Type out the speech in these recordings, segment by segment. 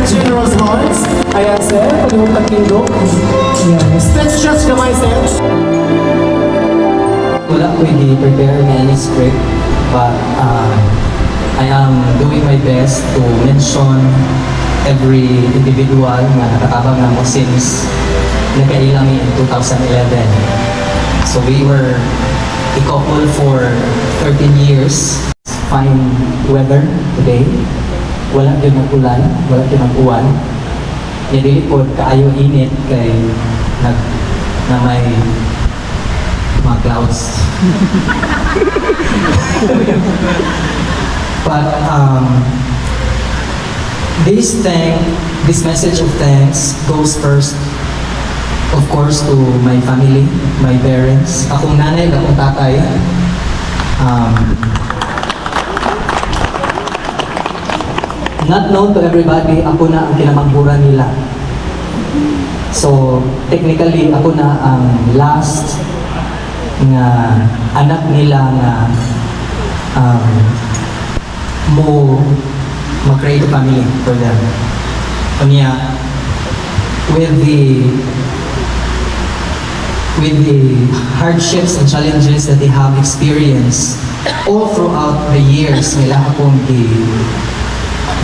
generous hearts. Ayan, sir. Pag-iwag pag-indok. Ayan. Stretch just kamay, sir. Wala ko hindi prepare any script, but I am doing my best to mention every individual na nakatabang na mo since nagkailami in 2011. So we were a couple for 13 years. Fine weather today. Wala din ng ulan, wala din ng uwan. Nililipod kaayo init kay na may mga clouds. But this message of thanks goes first, of course, to my family, my parents, akong nanay, akong tatay. Not known to everybody, ako na ang kinamanghuran nila. So, technically, ako na ang last nga anak nila nga mag-create a family for them. Kanya, with the hardships and challenges that they have experienced all throughout the years nila akong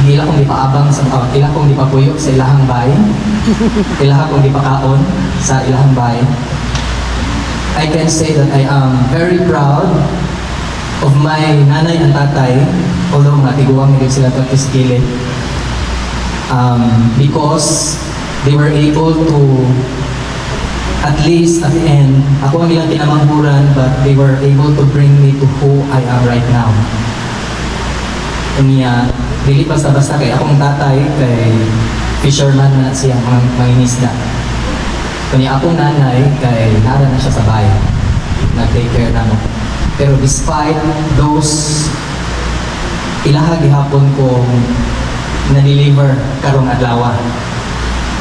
ila kong ipaabang sa ila kong ipapuyok sa ilahang bahay, ila kong ipakaon sa ilahang bahay. I can say that I am very proud of my nanay and tatay, although matiguang hindi sila pagkiskili, because they were able to, at least at the end, ako ang ilang kinamanghuran, but they were able to bring me to who I am right now. Kanya, dili basta-basta kay akong tatay, kay fisherman na siya, mangingisda. Kanya akong nanay, kay nara na siya sa bayan, nag-take care na mo. Pero despite those ilahag ihapon ko na-deliver karong adlaw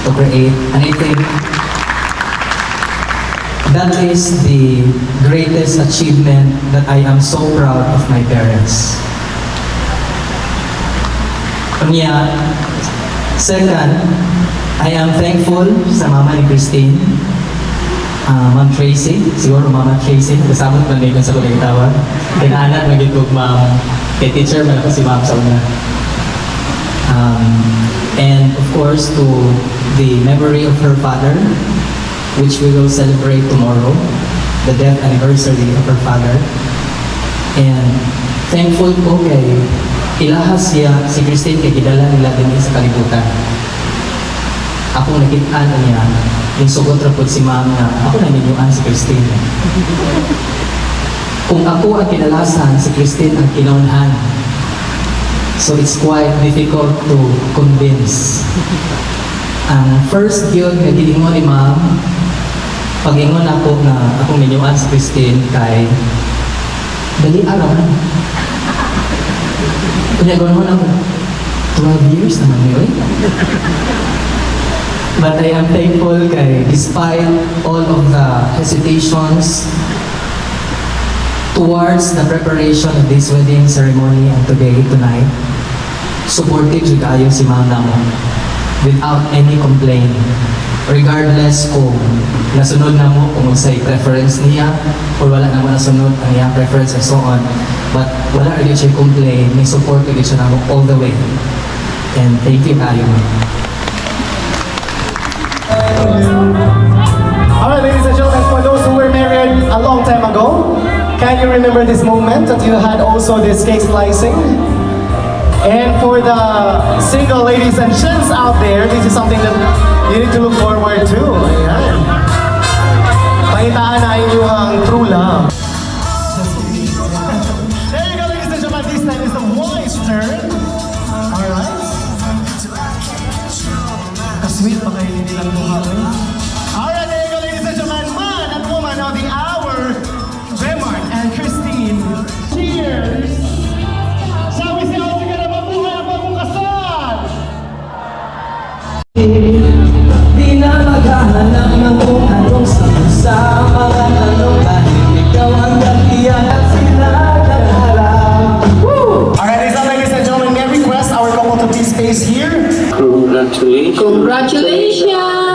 to create, and I think that is the greatest achievement that I am so proud of my parents. Kanya, second, I am thankful sa mama ni Christine, Ma'am Tracy, siguro Mama Tracy, kasama ko nandun sa kulang tawag. Kinaanak na gitog ma'am, kay teacher man ako si ma'am sa una. And of course to the memory of her father, which we will celebrate tomorrow, the death anniversary of her father. And thankful ko kay ilahas siya, si Christine, kay gidala nila din sa kalibutan. Ako nakitaan niya, yung sugot rapod si ma'am na ako na ninyuan si Christine. Kung ako ang kinalasan, si Christine ang kinaunhan. So it's quite difficult to convince. Ang first yun na giningon ni ma'am, pag-ingon ako na akong ninyuan si Christine kay dali araw na. Kanya gano'n ako, 12 years naman yun. But I am thankful kay despite all of the hesitations towards the preparation of this wedding ceremony and tonight, supportive siya kayo si ma'am namo without any complaint. Regardless kung nasunod na mo kung say preference niya or wala naman nasunod ang iyang preference and so on. But wala rin siya complain, may support rin siya namo all the way. And thank you kayo. Alright, ladies and gentlemen, for those who were married a long time ago, can you remember this moment that you had also this cake slicing? And for the single ladies and gents out there, this is something that you need to look forward to. Ayan. Pahitaan na inyong true love. There you go, ladies and gentlemen. This time is the wife's turn. Alright. Kasweet pa kayo hindi lang buhawi. Alright, there you go, ladies and gentlemen. Man and woman of the hour, Remark and Christine. Cheers! Shall we say all together, mabuhay ang bagong kasal! Di na maghahanap ng kung anong sa mga tanong dahil ikaw ang nagtiyan at sila nagharap. Alright, ladies and gentlemen, may I request our couple to please face here. Congratulations. Congratulations!